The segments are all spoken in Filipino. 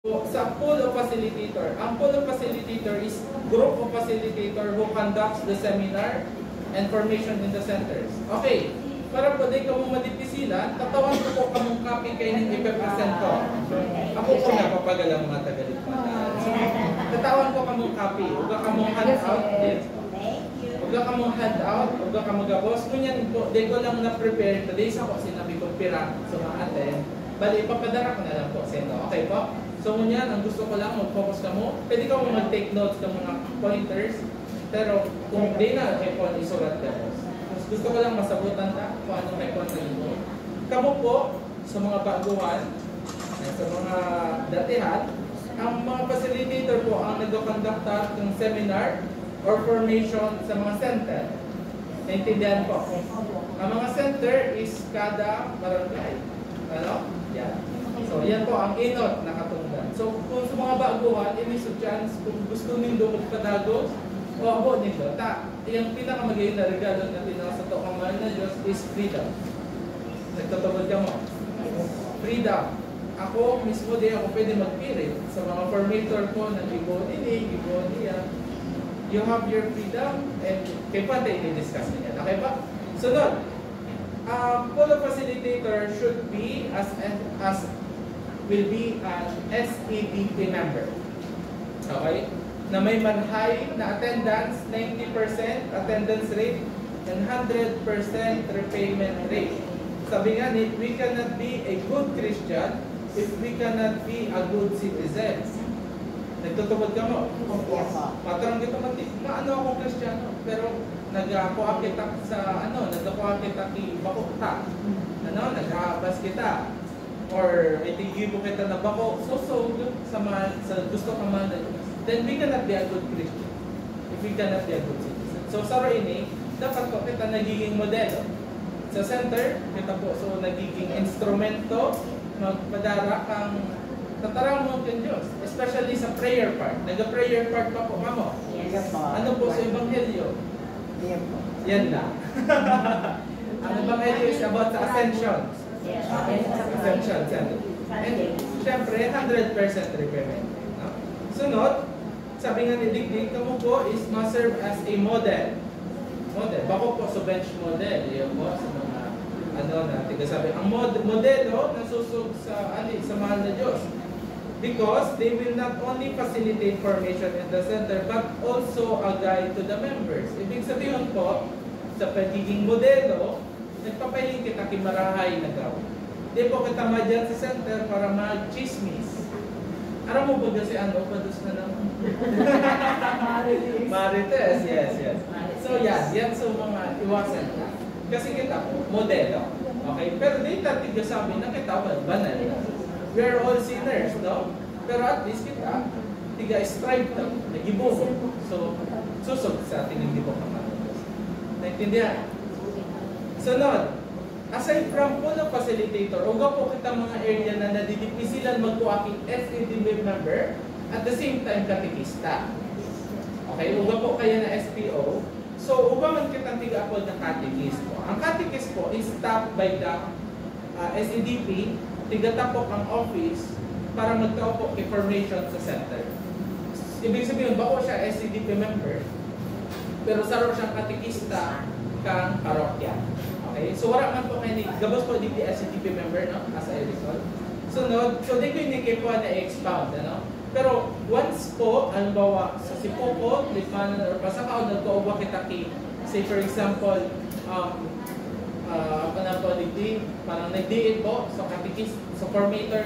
Sa pool of facilitator, ang pool of facilitator is group of facilitator who conducts the seminar and formation in the centers. Okay, para po di ka mo madipisilan, tatawan ko po kamong copy kayo ng ipepresent ko. Ako po napapagalang mga tagalit mata. Tatawan ko kamong copy, huwag ka mong handout. Huwag ka mong handout, huwag ka magabos. Ngunyan po, di ko lang na-prepare today sa ko sinabi ko pira sa mga atin. Bali, ipapadara ko na lang po sa inyo. Okay po? So ngunyan, ang gusto ko lang, mag-focus ka mo. Pwede ka mo mag-take notes ng mga pointers. Pero kung di na, kay Paul, isulat ka po. Gusto ko lang masabutan ka kung ano kay Paul na. Kamu po, sa mga baguhan, sa mga datihan, ang mga facilitator po ang nag-conduct ng seminar or formation sa mga center. Naintindihan po. Ang mga center is kada barangay. Ano? Yan. So, yan po ang inot na katungdan. So, kung sa mga baguhan, ini sa chance, kung gusto nindo magpadagos, o abo nindo, yung pinakamagayon na regalo natin sa toong mahal na Diyos is freedom. Nagtatawad ka mo. Freedom. Ako, mismo di ako pwede mag-pirit sa mga formator ko na gibo niya. You have your freedom and kay Pantay, i-discuss niya. Okay ba? Sunod. Pool of facilitator should be will be an SEDP member. Okay? Na may manhay na attendance, 90% attendance rate, and 100% repayment rate. Sabi nga, we cannot be a good Christian if we cannot be a good citizen. Nagtutubod ka mo? Matarang dito mati, maano akong Kristiyano, pero nag-akuha kita sa nag-akuha kita ki bakukta. Nag-aabas kita. Or may tigibo kita na bako, so sa gusto ka man, then we cannot be a good Christian if we cannot be a good citizen. So sa ini, dapat po kita nagiging modelo. Sa center, kita po so nagiging instrumento, magpadara kang tatarang mo kang Diyos, especially sa prayer part. Nag-prayer part pa po kamo. Yes, po. Ano po sa Ebanghelyo? Yes, po. Yan na. Ang Ebanghelyo is about sa ascension. Yes. Ascension. And syempre, 100% repayment. Sunod, sabi nga ni Digdig, kamu po is must serve as a model. Model. Bako po sa bench model. Yan po sa mga tigasabi. Ang modelo nasusog sa mahal na Diyos. Because they will not only facilitate formation in the center, but also a guide to the members. Ibig sabihin po, sa pagiging modelo, nagpapahiling kita kimarahay na gawin. Di po kita madyan sa center para mag-chismis. Aram mo po kasi padus na naman. Marites, yes. So yan sa mga iwasan ka. Kasi kita po, modelo. Okay? Pero di tatig sabi na kita, banal. We are all sinners, no? Pero at least kita, tiga-strive na, nagibuho. So, susog sa ating hindi po kamalos. Naintindihan? Sunod, aside from pool of facilitator, uga po kita mga area na nadidipisilan magkuaking SEDP member, at the same time, katikista. Okay, uga po kaya na SPO. So, uga man kitang tiga-apod na katikist po. Ang katikist po is staffed by the SEDP, tigatapok ang office para magkaupo kay formation sa center. Ibig sabihin, bako siya SCDP member, pero saro siyang katikista kang parokya. Okay? So wala man po kayo ni, gabos po di SCDP member, no? As I recall. Sunod, so di ko hindi kayo po na-expound, ano? Pero once po, halimbawa, sa Sipopo, Lipanan, or Pasakaw, nagkauwa kita kay, say for example, parang nag-diin po sa katikis, sa formator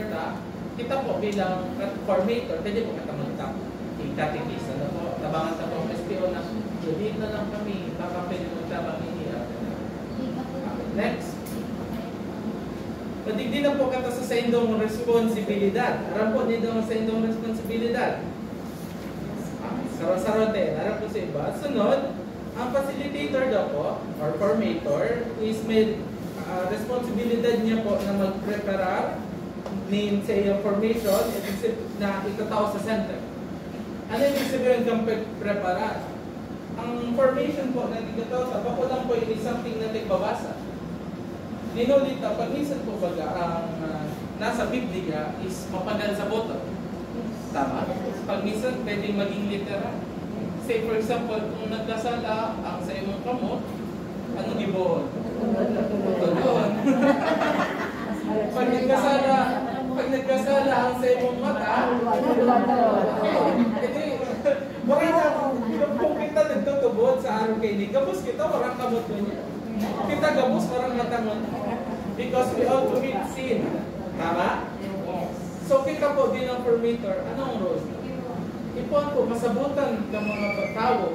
kita po bilang formator, pwede po kita mag-tap katikis. Ano po, tabangan sa po SPO na, dito na lang kami, baka pwede mag-tabang iniya. Next. Padigdi na po kata sa indong responsibilidad. Aram po nito sa indong responsibilidad. Saro-sarote, aram po sa iba. Sunod, ang facilitator daw po, or formator, is may responsibilidad niya po na mag-preparar sa iyong formation na itatao sa center. Ano yung sabihin kang preparar? Ang formation po na itatao sa bako lang po yung something na nagbabasa. Dinulita, pag minsan po baga, ang nasa Biblia is mapagal sa boto. lang, minsan pwedeng maging literal. Say for example, kung nagkasala ang sa imong kamot, anong gibuhon? Tudon. Pag nagkasala ang sa imong mata, kung kita nagtutubod sa araw kay ni, gabos kita, warang kamot mo niya. Kita gabos, warang matangon. Because we all commit sin. Tama? So kita po din ang formator, anong role? Ipon po, masabutan ng mga tao.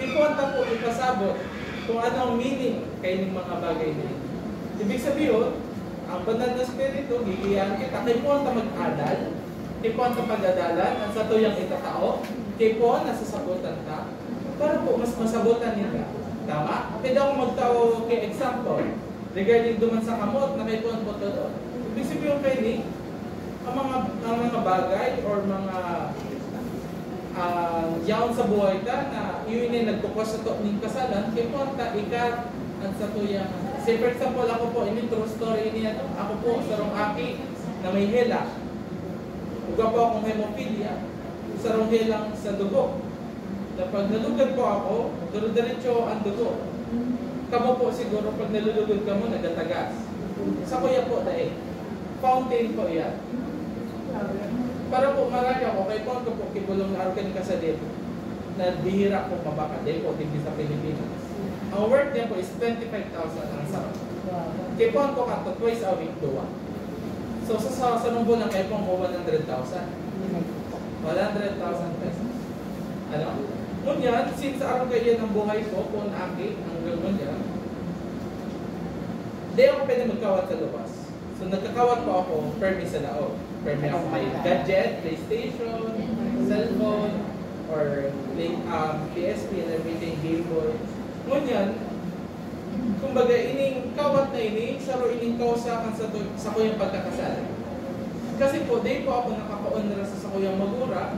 Ipon ta po, ipasabot kung ano ang meaning kay ng mga bagay na ito. Ibig sabihin, ang banal na spirito, gigiyan kita, kay po ta mag-adal, kay po ta pag-adalan, ang sa tuyang itatao, kay po nasasabutan ka, para po mas masabutan nila. Tama? Pwede ako magtao kay example, regarding duman sa kamot, na kay po po to. Ibig sabihin kay ni, ang mga bagay or mga yaon sa buhay ka na yun ay nagtukos sa ning kasalan, kaya po ikat ang sa tuyang. Say for example, ako po, ini true story niya, ako po sarong aki na may hela. Uga po akong hemophilia, sarong helang sa dugo. Pag nalugad po ako, duro-diretso ang dugo. Kamo po siguro, pag nalulugod ka mo, nagatagas. Sa kuya po, dahil fountain po yan. Para po marami ako, kay po po kibulong na arkan ka sa dito na bihira po mabaka dito hindi sa Pilipinas. Ang worth niya po is 25,000 ang sarap. Kay po ko kanto twice a week doon. So sa sanumbo lang kay po mo 100,000. 100,000 pesos. Ano? Ngunyan, since araw kayo ng buhay ko, kung aki, ang gawin niya, di ako pwede magkawat sa labas. So nagkakawat po ako, permi sa loob. Permi ako may gadget, PlayStation, cellphone, or PSP and everything, Game Boy. Ngunyan, kumbaga ining kawat na ini, saro ining kausakan sa kuyang pagkakasala. Kasi po, di po ako nakakaunra sa kuyang magura.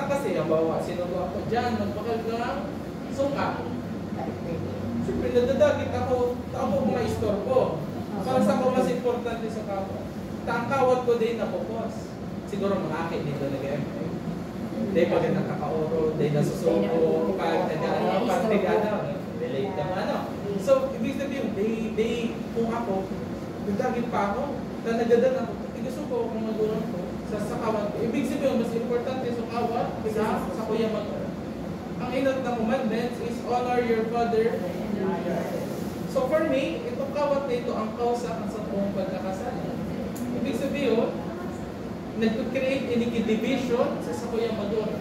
Kasi ang bawa, sinugo ako dyan, magpakal ka, suka. Siyempre, nadadagit ako mga istorbo. Para sa ako mas importante sa kawat. Ang kawat ko din napupos. Siguro mga akin dito nag-MP. Dahil pag nakakaoro, dahil nasusuko, pag nag-ano, relate ka ano. So, ibig sabihin, kung ako, nagdagit pa ako, nagadan ako, tigasuko ako mga gulong ko sa kawat ko. Ibig sabihin, mas importante sa kawat sa kuya mag-oro. Ang inot na commandments is honor your father and your mother. So for me, itong kawat na ito ang kausakan sa buong pagkakasala. Ibig sabihin, nag-create any division sa sakuyang madura.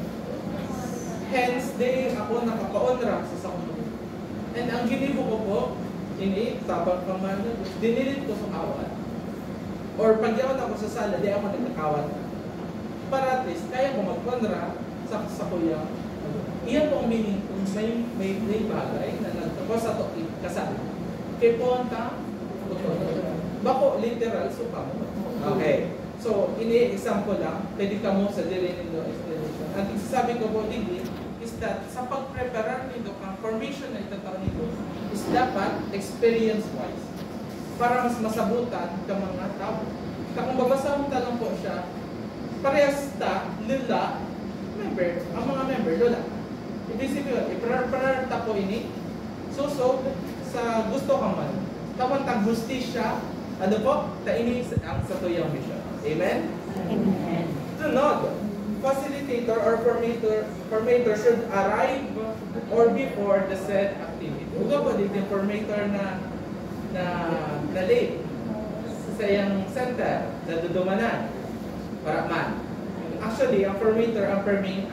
Hence, ako nakaka-onra sa sakuyang. And ang ginibo ko po, tabang pamano, dinilit ko sa kawat. Or pag yawan ako sa sala, di ako nagkakawat. Para at least, kaya ko mag-onra sa sakuyang. Iyan po ang meaning kung may bagay na nagtapos sa kasala. Kaya po ang bako, literal, so pa mo. Okay. So, ini-example lang, pwede ka mo sa dirinig no explanation. Ang isasabi ko po din is that sa pag-prepare nito, ang formation na itatawag nito is dapat experience-wise para mas masabutan ka mga tao. Kung babasahan ta lang po siya, parehas ta, lula, member, ang mga member, lula. Ibig sabihin, i-prepare ta po ini, susog sa gusto ka man. Tawag tang justisya, ano po? Taini ang sa tuyang mission. Amen? Amen. Sunod, facilitator or formator should arrive or before the said activity. Uga po dito yung formator na late sa iyang center, na dudumanan, para man. Actually, ang formator, ang perming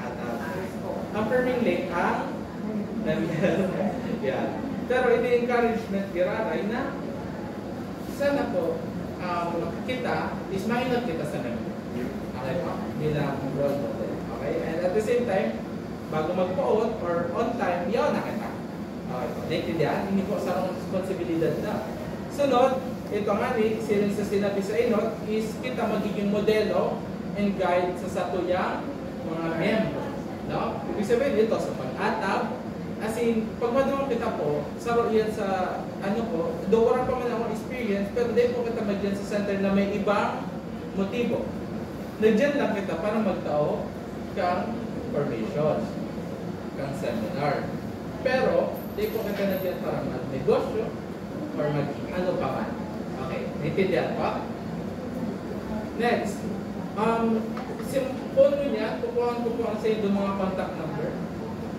ang perming late, ang yeah. Pero ini encouragement giraray na sana po kita is maingat kita sa namin. Okay po? Bilang role model. Okay? And at the same time, bago mag-poot or on time, yaw na kita. Okay po? Naintindihan? Hindi po sa responsibilidad na. Sunod, ito nga ni, sa sinabi sa inot, is kita magiging modelo and guide sa satuyang mga miyembro. No? Ibig sabihin dito sa pag-atab, as in, pag madungan kita po, saro yan sa, ano po, do wala pa man akong experience, pero di po kita magyan sa center na may ibang motibo. Nandiyan lang kita para magtao kang formation, kang seminar. Pero, di po kita na dyan para mag-negosyo or ano pa man. Okay, naintindihan pa? Next, phone nyo niya, kukuhaan ko po ang sa inyo mga contact number.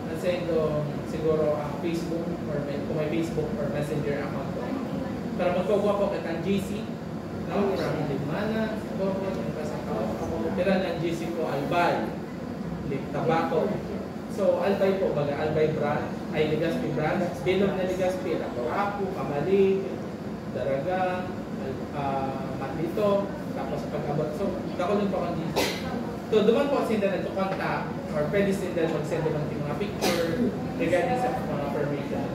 Ang sa inyo siguro ang Facebook or kung may Facebook or Messenger account ko. Para magkukuha po kitang GC, from Limana, siguro, yung kasakaw. Pero ng GC ko, Albay, Tobacco. So, Albay po, baga Albay brand, ay Legazpi brand, bilog na Legazpi, Apo, Kamali, Daraga, Matlito, tapos pag-abot. So, kakulong po ang GC. So, duman po sinda na to contact or pwede sinda mag-send ng mga picture regarding sa mga permission.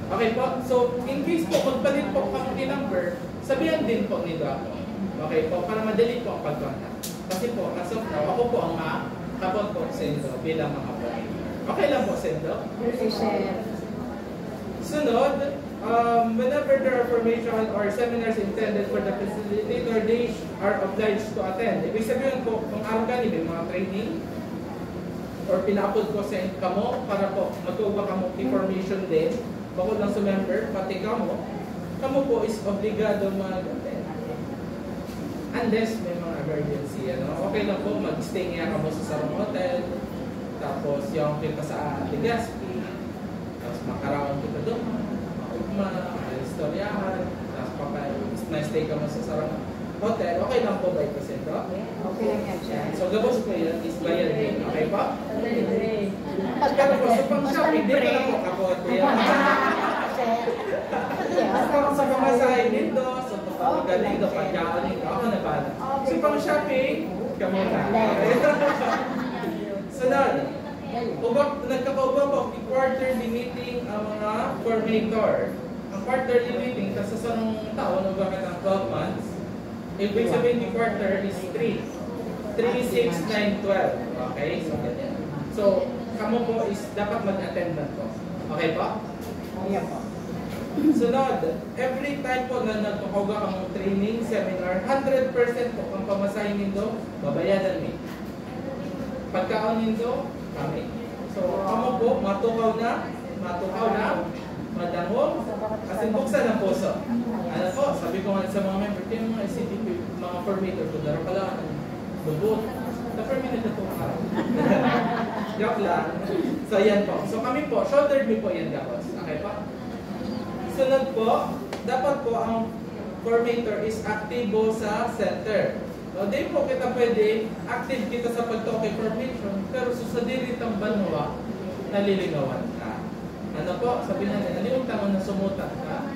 Okay po, so in case po magpalit po kami number, sabihan din po nito ako. Okay po, para madali po ang pag-contact. Kasi po, as of now, ako po ang makapot po sa inyo bilang mga operator. Okay lang po sa inyo? Okay, sir. Sunod, whenever there are formation or seminars intended for the facilitator, they are obliged to attend. Ibig sabihin po, kung araw ka may mga training or pina-upload ko sa kamo para po matuwa kamo information din, bakit lang sa member, pati kamo po is obligado mag-attend. Unless may mga emergency, okay lang po, mag-stay nga kamo sa Sarong Hotel, tapos yung kita sa Legazpi, tapos makarawan kita doon, istoryahan, tapos na-stay ka mo sa Sarang Hotel, okay lang po ba ito sa ito? Okay lang yan, sir. So, gabos po yan is bayad din, okay pa? Pero po, sa pang-shopping, di pa lang po kapot yan. Sa pamasahin nito, sa pagpapagaling, sa pagkakaling, ako na ba? So, pang-shopping, kamo na. Sunod, nagkakauba po, quarterly meeting ang mga formator. Ang quarterly meeting, kasi sa sarong taon, bakit ang 12 months, ibig sabihin ni quarter is 3. 3, 6, 9, 12. Okay? So, ganyan. So, kamo po is dapat mag-attend na po. Okay po? Ayan po. Sunod, every time po na nagkakauga ang training, seminar, 100% po ang pamasahin nindo, babayadan mi. Pagkaon nindo, kami. So, kamo po, matukaw na, madangog, kasi buksan ang puso. Ano po, sabi ko nga sa mga member, yung mga ICDP, mga formator ko, dara pala, lubot. Na-permit na po ka. Joke lang. So, yan po. So, kami po, shouldered me po yan, gapos. Okay po? Sunod po, dapat po ang formator is aktibo sa center. So, di po kita pwede, active kita sa pagtoke formation, pero susadiri tang banwa, naliligawan ka. Ano po, sabi natin, nalimutan mo na sumutan ka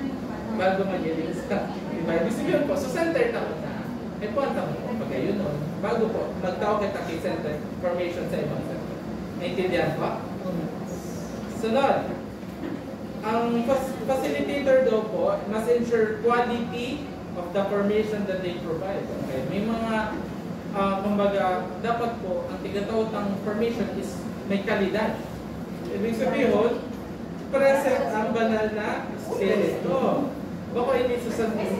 bago mag-release ka. Diba? Ibig sabihin po, so center tao na. E po, ang tamo po, pag yun nun, bago po, magtao kita kay center formation sa ibang center. Naintindihan po? Sunod, ang facilitator daw po must ensure quality of the formation that they provide. Okay? May mga, kumbaga, dapat po, ang tigatawtang formation is may kalidad. Ibig sabihin, present ang banal na spirito. Baka hindi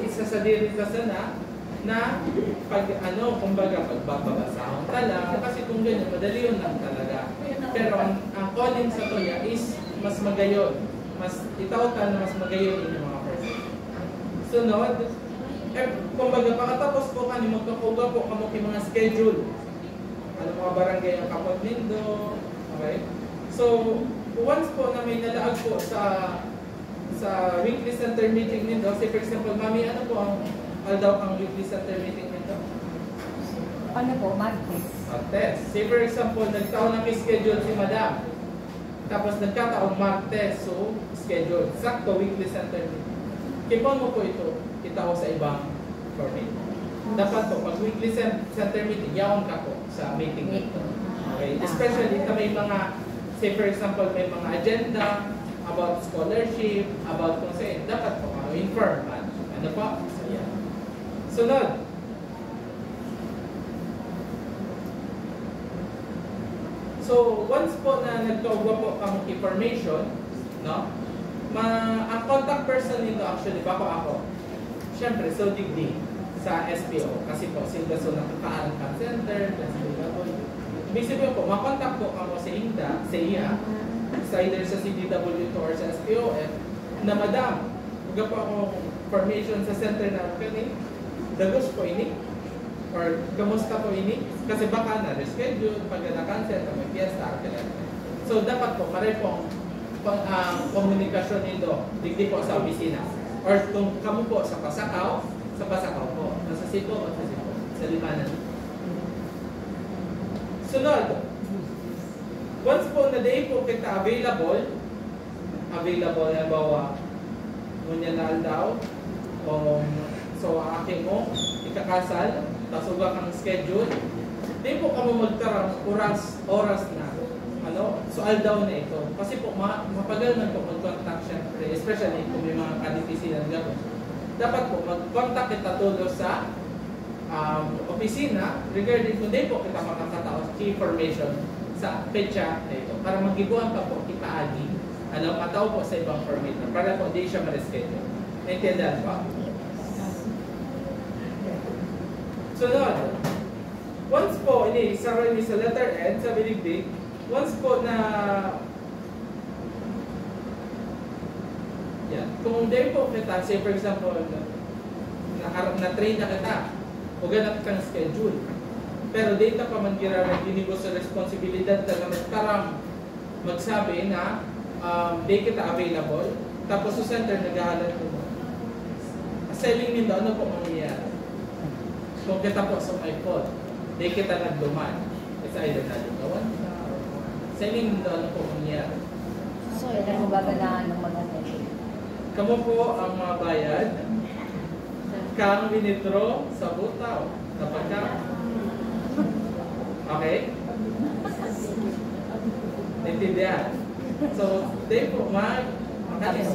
isasadiri sa sana na pag kumbaga pagbabasahon tala, kasi kung ganyan, madali yun lang talaga. Pero ang calling sa tuya is mas magayon. Mas itautan na mas magayon yung mga person. Sunod, kumbaga pakatapos po kani magkakuga po kamo kay mga schedule. Ano mga barangay ang kapag nindo, okay? So, once po na may nalaag po sa weekly center meeting nindo, say for example, mami, ano po ang daw ang weekly center meeting nindo? Ano po, Martes? Martes. Say for example, nagtaon na kay schedule si madam. Tapos nagkataon Martes, so schedule. Sakto, weekly center meeting. Kipon mo po ito, itao sa ibang format. Dapat po, pag weekly center meeting, yaon ka po sa meeting nito. Okay? Especially sa may mga, say for example, may mga agenda about scholarship, about kung saan, dapat po, inform man. Ano po? So, yan. Sunod. So, once po na nagkauga po ang information, no? Ang contact person nito actually, bako ako. Siyempre, so digdi sa SPO. Kasi po, sila so nakakaano ka center, ibig sabihin po, makontak po ako sa INTA, sa iya, either sa CDW2 or sa SPOF, na madam, huwag po ako formation sa center na kani, dagos po ini, or kamusta po ini, kasi baka na-reschedule, pag na-cancel, may fiesta, so dapat po, pare po ang komunikasyon nito, digdi po sa opisina, or kung kamo po sa Pasakaw po, nasa Cebu o sa Cebu, sa Limanan. Sunod, once po na day po kita available, halimbawa, ngunyan na daw, so aking mo, ikakasal, tapos huwag kang schedule, di po kamo magtarang oras na, so aldaw na ito. Kasi po, mapagal na po mag-contact syempre, especially kung may mga kadipisi na gano'n. Dapat po, mag-contact kita tulo sa opisina regarding kung di po kita makakataos key information sa petsa na ito para magiguan pa po kita agi matao po sa ibang formator para po di siya ma-reschedule. Naintindihan pa? Sunod, once po, ini sa letter N, sa biligdig, once po na kung di po kita, say for example, na-train na kita, o ganap kang schedule. Pero data pa man gira ginigo sa responsibilidad na magtarang magsabi na di kita available, tapos sa center naghahalan ko. Selling nito, ano po mangyayari? Kung kita po sa my fault, di kita nagduman. It's either naligawan ka or selling nito, ano po mangyayari? So, ito mo babalahan ng mag-attend. Kamu po ang mabayad kang winithdraw sa butaw kapag ka. Okay? Naintindihan? So, they po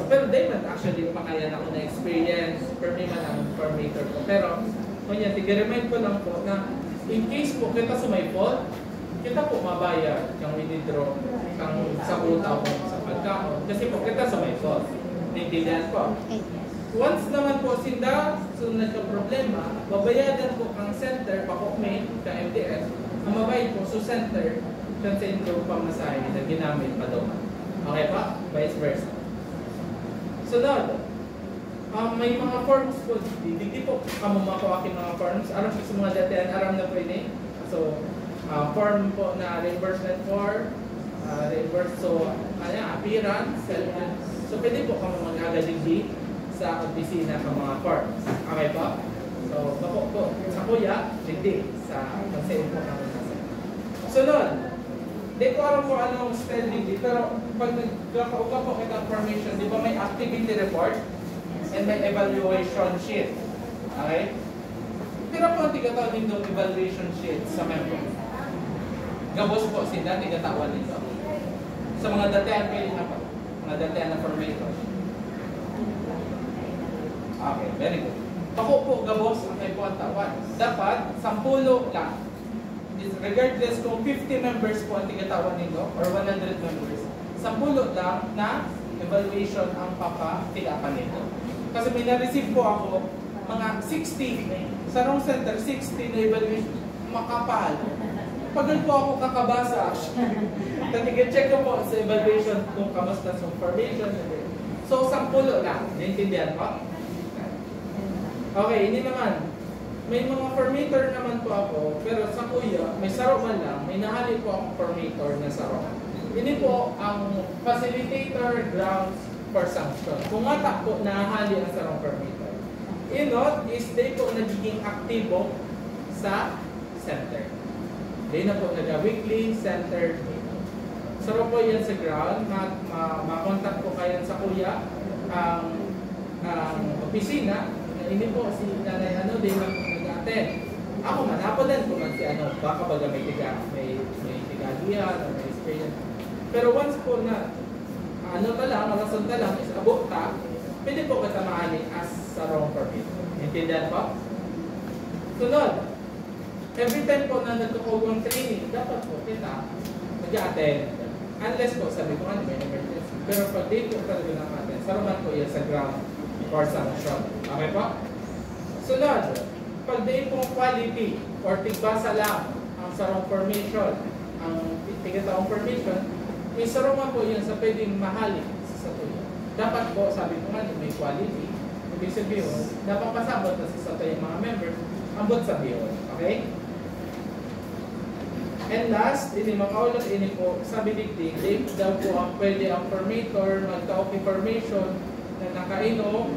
pero they man actually makayan ako na experience per me man ang formator ko. Pero, kanya, tiga-remind ko lang po na in case po kita sa may fault, kita po mabayad kang winithdraw kang sa butaw sa pagkaon. Kasi po kita sa may fault. Naintindihan po? Once naman po sinda, so nagka-problema, babayadan po ang center, pakokme, ka MTS, ang mabayad po sa center, kung sa inyo pamasahe na ginamit pa doon. Okay pa? Vice versa. Sunod, may mga forms po, hindi po kamumakuha aking mga forms, aram po sa mga datihan, aram na po ini. So, form po na reimbursement for, so, appearance, so pwede po kami mag-agadigdi sa opisina ng mga forms. Okay po? So, bako po, sa kuya, hindi sa consent po namin nasa. Sunod, di ko alam kung anong spelling dito, pero pag nagkakauga po kita information, di ba may activity report and may evaluation sheet. Okay? Pero po ang tigatawag nito evaluation sheet sa member. Gabos po sila, tigatawan nito. Sa mga datihan kayo na po, mga datihan na formator. Okay, very good. Ako po, gabos, ang may po ang tawan. Dapat, 10 lang. Regardless kung 50 members po ang tigatawan nito or 100 members, 10 lang na evaluation ang papatigapan nito. Kasi may na-receive po ako mga 60, sa wrong center, 60 na evaluation, makapal. Pagod po ako kakabasa. Natiga-check ko po sa evaluation kung kamusta sa information. So, 10 lang. Naintindihan po? Okay, hindi naman. May mga formator naman po ako, pero sa kuya, may saro man lang, may nahali po akong formator na saro. Ini po ang facilitator grounds for sanction. Kung mata po nahali ang sarong formator. Inot is they po nagiging aktibo sa center. They na po nag-weekly center meeting. Saro po yan sa ground, makontak po kayo sa kuya, ang opisina. Hindi po si nanay di mag-attend. Ako man, napalan ko man si baka baga may tigagihan o may experience. Pero once po na, rason ta lang, is abot ta, pwede po kita maali as sa wrong permit. Intindihan po? Sunod, every time po na nagkakugong training, dapat po kita mag-attend. Unless po, sabi ko may emergency. Pero pag di po talaga natin, saruman po yan sa ground for sanction. Okay po? Sunod, pag di pong quality or tigbasa lang ang sarong formation, ang tigataong permission, may sarungan po yun sa pwedeng mahalik sa satuya. Dapat po, sabi ko nga, may quality. Ibig sabihin, dapat pasabot na sa satuya yung mga members, ambot sa biyon. Okay? And last, ini makaulat ini po, sabi dikting, di daw po ang pwede ang formator magka-okay formation na nakainom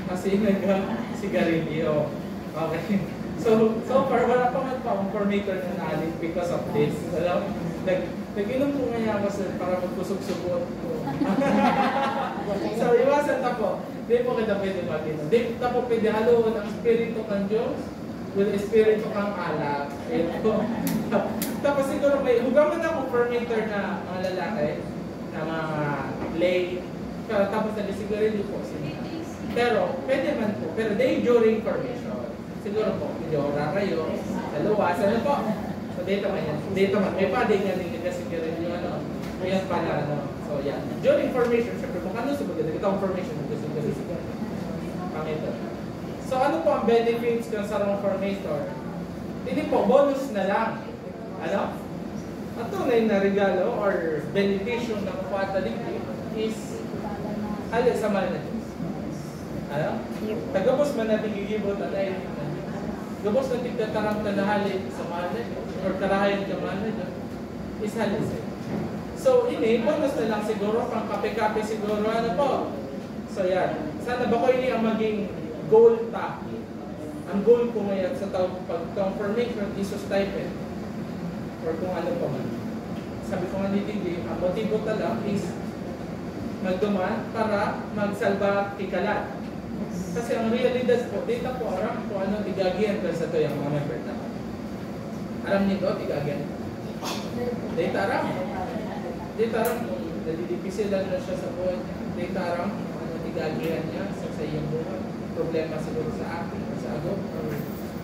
kasi nag-sigarilyo. Okay. So far, wala pa man pa ang formator na naalit because of this. Alam, nag-inom po nga ako para magkusog-sugot po. So, iwasan na po. Di po kita pwede mag-inom. Di po pwede haluan ang spirito ng Diyos with espiritu kang alak. Tapos siguro may hugaman akong formator na mga lalaki, na mga lay, pero tapos nag-sigarilyo po sila. Pero, pwede man po. Pero day during formation. Siguro po, medyo kayo, dalawa, sana po. So, data man yan. Data man. May pa, day nga din nag-sigarilyo, ano. Yan pala, ano. So, yan. During formation, syempre, kung ano sumunod, itong formation, nag-sigarilyo. Pangito. So, ano po ang benefits ng sarong formator? Hindi po, bonus na lang. Ano? Ang tunay na regalo or beneficio ng Katalikip is hali sa mahal na Diyos. Ano? Tagabos man natin gigibot at ay gabos na tigtatarang talahali sa mahal na Diyos or tarahayin ka mahal na Diyos is hali sa Diyos. So, ini, bonus na lang siguro, pang kape-kape siguro, ano po? So, yan. Sana ba ko ini ang maging goal ta. Ang goal ko ngayon sa pag-confirmation is stipend or kung ano pa man. Sabi ko nga ni Didi, ang motibo lang is magduman para magsalba kikalat. Kasi ang realidad po, data po aram kung ano igagian ka sa to yung mga member na. Aram nito, igagian. Data aram. Data aram kung nadidipisilan na siya sa buhay niya. Data aram kung ano igagian niya sa iyong buhay. Problema siguro sa akin or sa ago or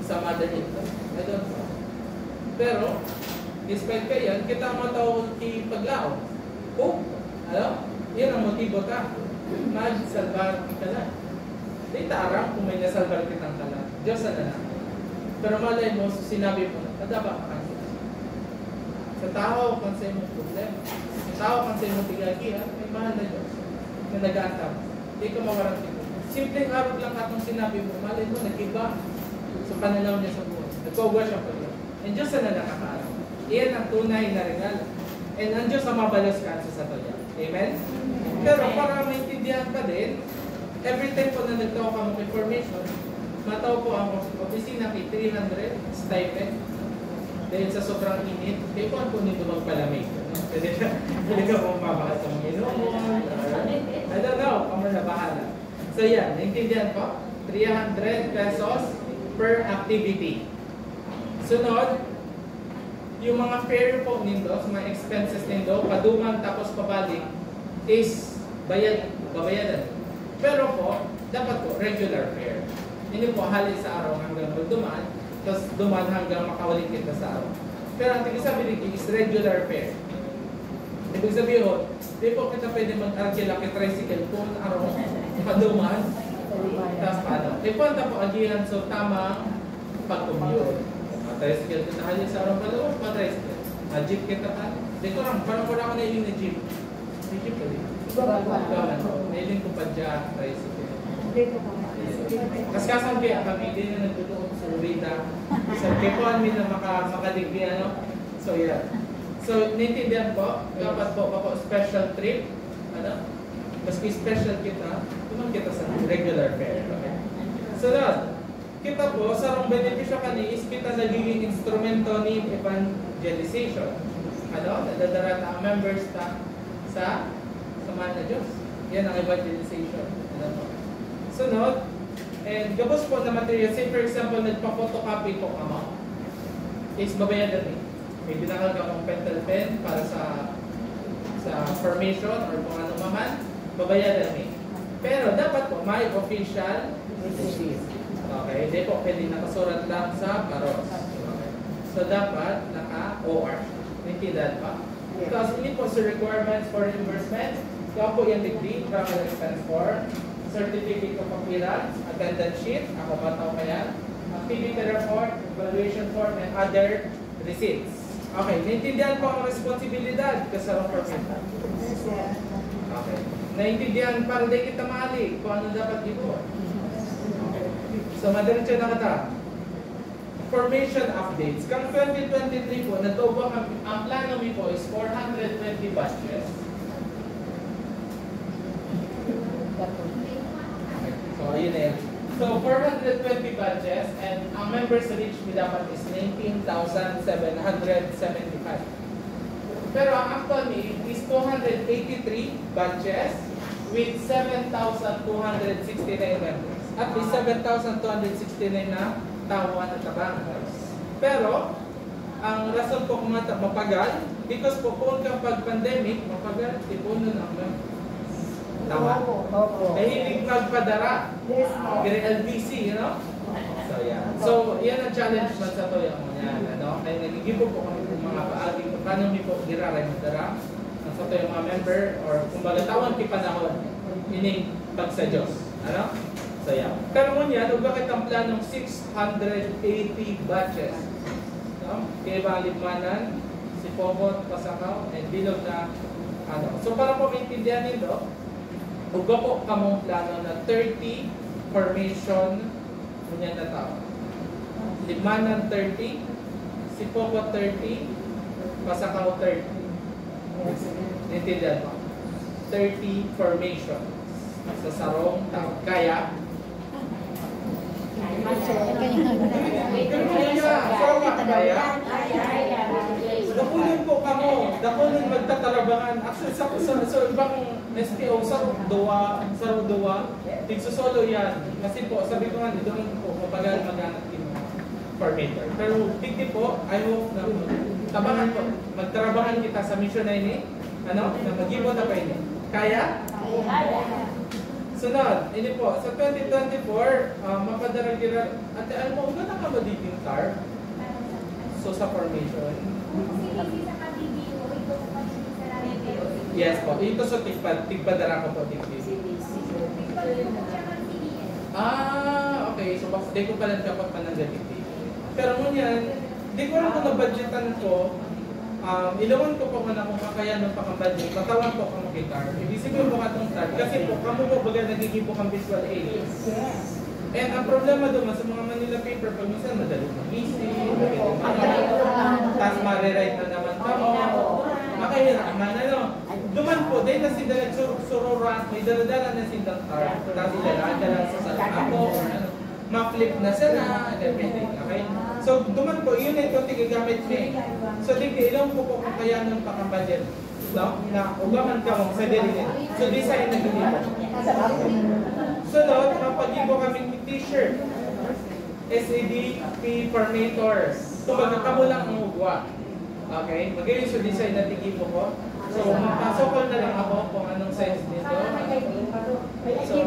sa mother-in-law. I don't know. Pero, despite kayan, kita mo ito ipaglaw. Kung, alam, yan ang motibo ka. Mag-salvar ka lang. Di tarang kung may nasalvar kitang ka lang. Diyos na lang. Pero malay mo, sinabi mo, kadaba ka kasi. Sa tao, kung sa imong problema. Sa tao, kung sa imong tigagihan, may mahal na Diyos na nag-aantap. Di ka mawarang simpleng arog lang atong sinabi mo, malay mo, nag-iba sa pananaw niya sa buhay. Nagkauga siya pa yun. And Diyos na nakakaalam. Iyan ang tunay na regalo. And ang Diyos ang mabalos ka sa satoya. Amen? Pero para maintindihan ka din, every time po na nagtawa ka mo information, mataw po ang opisina kay 300 stipend. Dahil sa sobrang init, kaya po nito magpalamig. Pwede ka po mabahal sa mga inuman. I don't know, kamo na bahala. So yan, naintindihan po? 300 pesos per activity. Sunod, yung mga fare po nindo, sa mga expenses nindo, paduman tapos pabalik, is babayadan. Pero po, dapat po, regular fare. Hindi po halit sa araw hanggang magdumaan, tapos dumaan hanggang makawalik kita sa araw. Pero ang tig-sabi is regular fare. Ibig sabihin, di po kita pwede mag-argila kay tricycle po araw paduman. Tapos paano? Ipunta po agihan so tamang pag-commute. Tricycle kita halit sa araw paduman, tricycle. Jeep kita pa. Dito lang, parang wala ko na yung jeep. May jeep pa rin. Nailing ko pa dyan, tricycle. Mas kasambi ang kami, hindi na nagtutuot sa Rita. So, kipuan mi na makaligbi, ano? So, yeah. So, naintindihan po, dapat po ako special trip, ano? Maski special kita, tuman kita sa regular fare. Okay? So, kita po, sarong benepisyo kani is kita nagiging instrumento ni evangelization. Ano? Nadadara na ang members ta sa samahan na Diyos. Yan ang evangelization. Ano po? Sunod, and gabos po na material, say for example, nagpa-photocopy po kamo, is babayadan rin. May binakal ka mong pentel pen para sa formation or kung ano maman, babayadan rin. Pero dapat po, may official receipt. Okay, hindi po pwede nakasurat lang sa paros. Okay. So dapat naka-OR. Naintindihan pa? Because ini po sa requirements for reimbursement, kaya po yung degree, travel expense form, certificate of appearance, attendance sheet, ako ba tao kaya, activity report, evaluation form, and other receipts. Okay, naintindihan po ang responsibilidad kasarong permit. Okay. Naintindihan para di kita maali kung ano dapat ibo. Okay. So, madiretso na kita. Formation updates. Kang 2023 po, natubo ang plano mi po is 420 batches. So, ayun na yan. So, 420 batches and ang members reach mi dapat is 19,775. Pero ang actual mi is 283 batches with 7,269 members. At least 7,269 na tawa na tabang. Pero, ang rason po kung mapagal, because po kung kapag pandemic, mapagal, tipuno na ang members. Tama? Mahilig magpadara. Giri LBC, you know? So, yeah. So, yan ang challenge man sa toyo mo yan. Ano? Kaya nagigibo po kami ng mga paagi kung paano mi po giraray magdara sa toyo mga member or kung bagatawan ki panahon ining pag sa Diyos. Ano? So, yeah. Pero mo yan, huwag bakit ang planong 680 batches. No? Kaya Baligmanan, si Pobot, Pasakaw, and Bilog na ano. So, para po maintindihan nito, uga po kamong plano na 30 formation niya na tao. Limanan 30, Sipopo 30, Pasakaw 30. Naintindihan mo? 30 formation sa sarong tao. Kaya? Kaya? Dakunin po kamo, dakunin magtatarabangan. Actually, sa ibang SPO, sa duwa, tigsusolo yan. Kasi po, sabi ko nga, doon po, mapagal mag-anak yung formator. Pero, tigdi po, I hope na tabangan po, magtrabahan kita sa mission na ini, ano, na mag-ibot na pa ini. Kaya? Sunod, ini po, sa 2024, mapadara-gira, at alam mo, ugat ka ba dito yung TAR? So, sa formation. Yes po, ito sa tigpadara ko po dito. Okay, so di ko pala dapat managalit. Pero ngunyan, di ko alam kung na-budgetan ko, ilawan ko po na kung kakayanan pa kang budget, matawan po kang guitar. Ibisipin mo ka itong start, kasi po, kamo po baga nagiging po kang visual aid. And ang problema doon, sa mga Manila paper, pag minsan madali mag-isip, tapos ma-rewrite na naman kamo. Makahirap man, ano? Duman po, dahil na sila nagsururan, may daladala na sila tar, tapos daladala sa salapo, or ano, ma-flip na sila, and everything, okay? So, duman po, yun ito, tigagamit niya. So, ilang po kung kaya ng pakang-budget, no? Na ugaman ka mong sa delivery. So, design na ganito. Sunod, mapagibo kaming t-shirt. SADP Formators. So, magkakamo lang ang ugwa. Okay? Magayon sa design na tigibo ko. So, mapasok na lang ako kung anong size nito. So,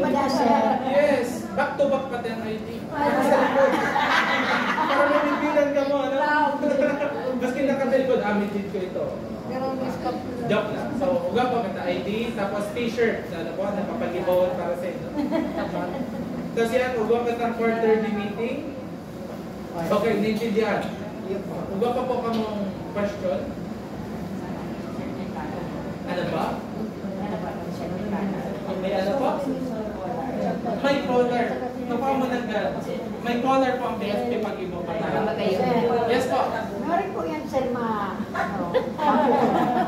yes. Back to back pati ang ID. Sa likod. Para mabibilan ka mo, ano? Maski nakatalikod, amitid ko ito. Joke lang. So, uga po kita ID, tapos t-shirt. Ano po, napapagibawan para sa ito. Tapos yan, uga kita quarterly meeting. Okay, naintindihan. Uga pa po kamong question. Ano ba? May ano po? May collar. Ito po mo may collar po ang BFP pag ibo pa tayo. Yes po. Meron po yan sir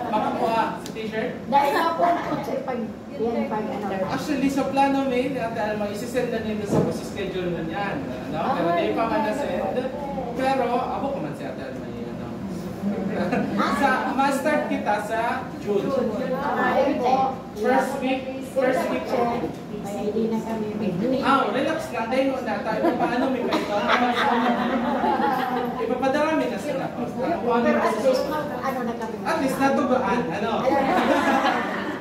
Baka po sa t-shirt? Dahil na po sir pag Actually, sa plano may isisend na nito sa schedule mo yan. Pero di pa man na-send. Pero ako kuman si Ate Alma yun. Ma-start kita sa June. First week po. Hindi na kami. Relax lang. Dahil na tayo. Paano may paito? Ipapadarami na sila. Pero at least natugaan. Ano?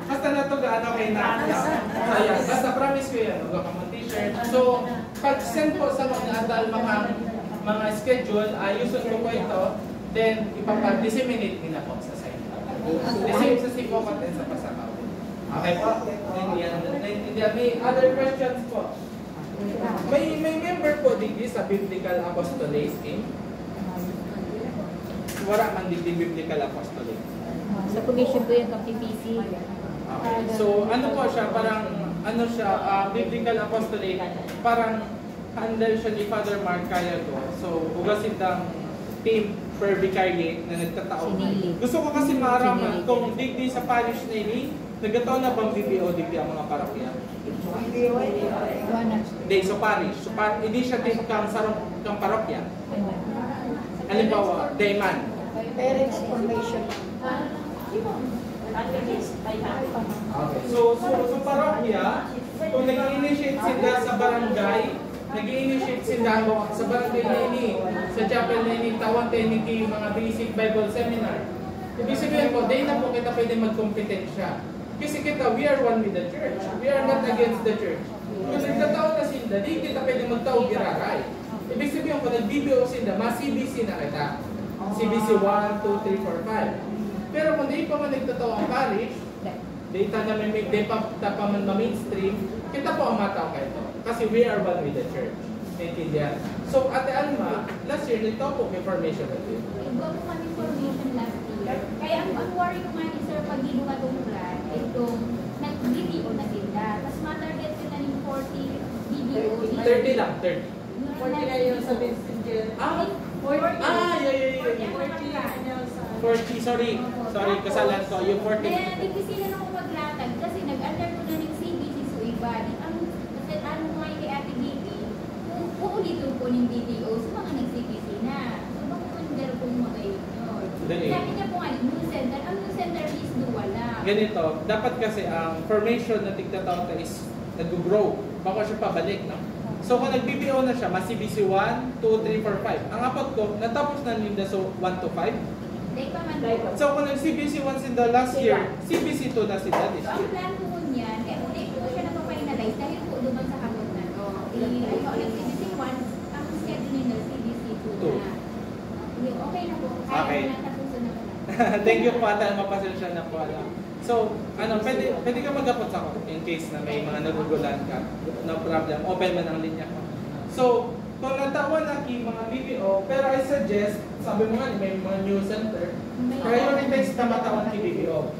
Basta natugaan, okay na. Ayan. Basta promise ko yan. Huwag ka mga t-shirt. So, pag-send po sa mga adal mga schedule, ayusin ko po ito. Then, ipapag-disseminate nila po sa site. The same sa Sipo content sa Pasakaw. Okay po? May other questions po? May member po dito sa Biblical Apostolate team? wala man di biblical apostolate. Sa commission po yung PPC. Okay. So, ano po siya, parang, ano siya, biblical apostolate, parang handle siya ni Father Mark Cayago. So, ugasin ng team per vicariate na nagtatao. Gusto ko kasi maaraman kung digdi sa parish na ini, nagkataon na bang BBO digdi ang mga parokya? Hindi, so parish. So, initiative kang parokya. Halimbawa, Dayman. Parents formation. Okay. So parokya, kung nag-initiate sila sa barangay, nag-initiate sila sa barangay na ini, sa chapel na ini, tawag tayo ni mga basic Bible seminar. Ibig sabihin po, dahil na po kita pwede magkompetensya. Kasi kita, we are one with the church. We are not against the church. Kung nagtataon na sila, di kita pwede magtawag iraray. Ibig sabihin po, nag-BBO sila, mas-CBC na kita. CBC 1, 2, 3, 4, 5. Pero kung di pa man nagtatawa ang parish, di pa man ma-mainstream, kita po ang mataw kayo ito. Kasi we are one with the church. Naintindihan? So, Ate Alma, last year, nagtaw po may formation natin. Iba po kami formation last year. Kaya ang worry ko nga ni Sir, pag di lumatungklan, itong nag-BBO na sila. Tapos matarget sila ng 40 BBO. 30 lang, 30. 40 na yun sa messenger. Yeah. 40, sorry, kasalan ko, yung 40. Kaya hindi sila na ako maglatag kasi nag-under ko na ng CBC so iba. Ano nga yung kay Ate Gigi, uulitin po ng DDO sa mga nag-CBC na. So baka po yung mga ignore. Sabi niya po nga, new center, ang new center is wala. Ganito, dapat kasi ang formation na tigtataon is nag-grow. Baka siya pabalik, no? So kung nag-BPO na siya, mas CBC 1, 2, 3, 4, 5. Ang apat ko, natapos na ninda so 1 to 5. So kung nag-CBC 1 sinda last year, CBC 2 na sinda this So ang year. plan po niyan, ulit po siya napapinalize dahil po duman sa hapon na to. Nag-CBC 1, ang schedule nila CBC 2 na. Okay na po. Okay. Kaya na natapusan na po. Thank you po ata, mapasensya na po. So, pwede ka mag-apot sa ako in case na may mga nagugulan ka. No problem. Open man ang linya ko. So, kung natawa na mga BBO, pero I suggest, sabi mo nga, may mga new center, prioritize na matawan ki BBO.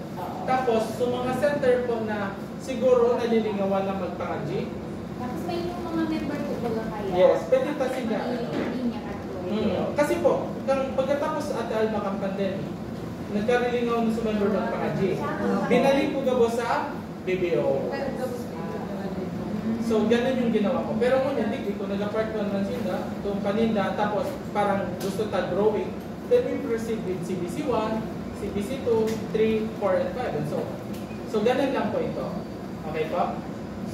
Tapos, so mga center po na siguro nalilingawan na magpangaji. Tapos may yung mga member po ba kaya? Yes, pwede pa sila. Hindi niya katulad. Kasi po, pagkatapos Ate Alma kang pandemic, nagkarilingaw na sa member ng pangaji. Binalik ko gabo sa BBO. So, ganun yung ginawa ko. Pero ngunyan, hindi ko nag-apart ko naman sila, itong paninda, tapos parang gusto ta growing. Then we proceed with CBC 1, CBC 2, 3, 4, and 5, and so on. So, ganun lang po ito. Okay po?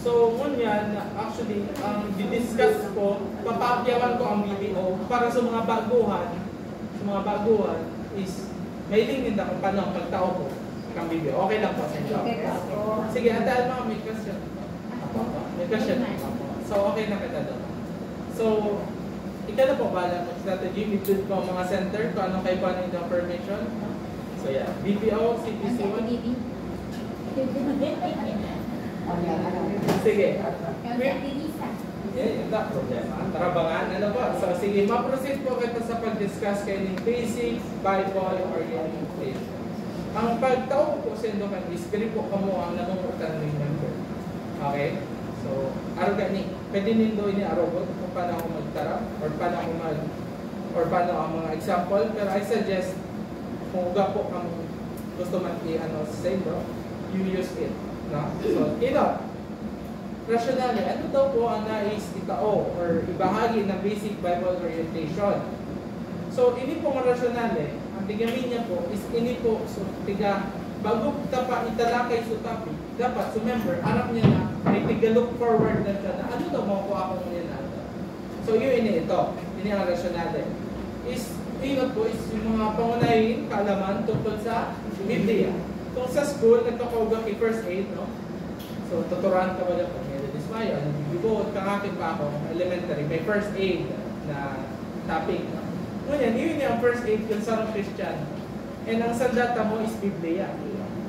So, ngunyan, actually, ang didiscuss ko, papakyawan ko ang BBO para sa mga baguhan. Sa mga baguhan is, may lingin na kung paano ang pagtao ko kang BBO. Okay lang po sa inyo. Sige, Ate Alma, may question. May question. So, okay na kita doon. So, ikaw na po bala ng strategy. Midload ko ang mga center kung ano kayo paano yung information. So, yeah. BPO, CPC 1. Sige. Yan yung problema. Tarabangan. Ano po? So, sige. Ma-proceed po kita sa pag-discuss kayo ng basic Bible orientation. Ang pagtao po sa Indokan is very po kamo ang namumutan ng member. Okay? So, arogani. Pwede nindo ini arobot kung paano ako magtara or paano ang mga example. Pero I suggest kung uga po ang gusto man i-ano sa inyo, you use it. No? So, rationale, ano daw po ang nais itao or ibahagi ng basic Bible orientation? So, ini po ang rationale, ang tigamin niya po is ini po, so, bago pa italakay sa topic, dapat sa member, harap niya na, may tiga-look forward na siya na ano daw makuha akong yan. So yun ito, yun ang rationale. Ingat po is yung mga pangunahin, kaalaman tungkol sa Biblia. Kung sa school, nagkakauga kay first aid, no? So tuturuan ka ba na po, may dismayo, bibigod, kakakit pa ako, elementary, may first aid na topic. No? Ngunyan, yun yung first aid kung sa Christian. And ang sandata mo is Biblia.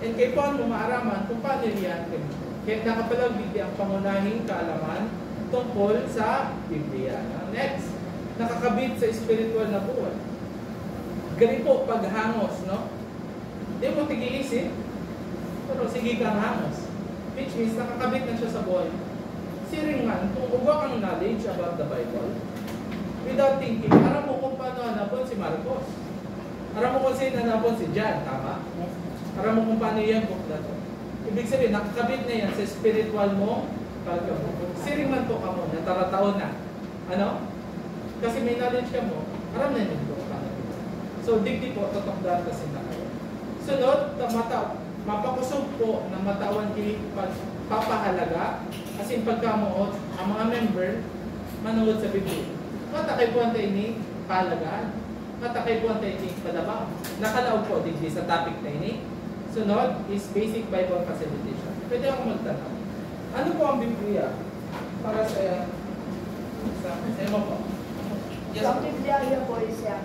And kay paano mo maaraman kung paano yan. Kaya nakapalagig ang pangunahing kaalaman tungkol sa Biblia. Next, nakakabit sa spiritual na buhay. Gripo paghangos, no? Di mo tig-iisip, pero sige kang hangos. Which means nakakabit na siya sa buhay. Siring man, kung uwa kang knowledge about the Bible, without thinking, alam mo kung paano hanapon si Marcos. Alam mo kung sino hanapon si John, tama? Alam mo kung paano yan book na to. Ibig sabihin, nakakabit na yan sa spiritual mo. Siring man to ka mo, natarataon na. Ano? Kasi may knowledge ka mo, alam na yun kung paano. So, digdi po, totokdan kasi na kayo. Sunod, mapakusog po na matawan di pagpapahalaga kasi pagkamuot ang mga member manood sa Biblia. Matakay po ang ini pahalagaan. Matakay po ang ini palabaw. Nakalaog po digdi sa topic na ini. Sunod is basic Bible facilitation. Pwede akong magtanong. Ano po ang Biblia para sa mo po? Yes, Ang Biblia po is yung